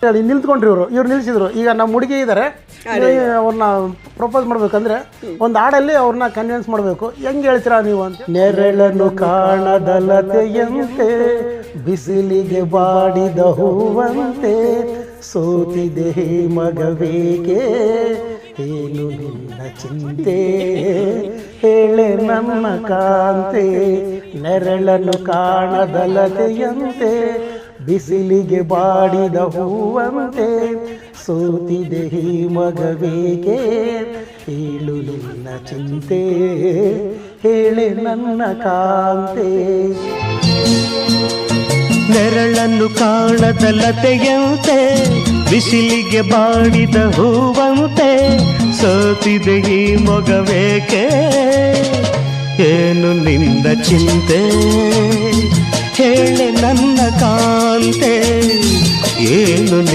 ಹೇಳಿ ನಿಲ್ತ್ಕೊಂಡ್ರಿ ಇವ್ರು ನಿಲ್ಸಿದ್ರು. ಈಗ ನಮ್ಮ ಹುಡುಗಿ ಇದ್ದಾರೆ, ಅವ್ರನ್ನ ಪ್ರಪೋಸ್ ಮಾಡ್ಬೇಕಂದ್ರೆ ಒಂದು ಹಾಡಲ್ಲಿ ಅವ್ರನ್ನ ಕನ್ವಿನ್ಸ್ ಮಾಡಬೇಕು. ಹೆಂಗೆ ಹೇಳ್ತೀರಾ ನೀವು ಅಂತ. ನೆರಳನ್ನು ಕಾಣದಲತೆಯಂತೆ ಬಿಸಿಲಿಗೆ ಬಾಡಿದ ಹೂವಂತೆ ಸೋತಿದೆ ಮಗವೇಗೆ ಏನು ನಿನ್ನ ಚಿಂತೆ ಹೇಳೆ ನನ್ನ ಕಾಂತೆ. ನೆರಳನ್ನು ಕಾಣದಲತೆಯಂತೆ ಬಿಸಿಲಿಗೆ ಬಾಡಿದ ಹೂವಂತೆ ಸೋತಿದೆ ಮಗವೇಗೆ ಹೇಳು ನಿನ್ನ ಚಿಂತೆ ಹೇಳೆ ನನ್ನ ಕಾಂತೆ. ನೆರಳನ್ನು ಕಾಣದಲತೆಯಂತೆ ಬಿಸಿಲಿಗೆ ಬಾಡಿದ ಹೂವಂತೆ ಸೋತಿದೆ ಈ ಮೊಗವೇಕೆ ಏನು ನಿಂದ ಚಿಂತೆ ಹೇಳೆ ನನ್ನ ಕಾಂತೆ ಏನು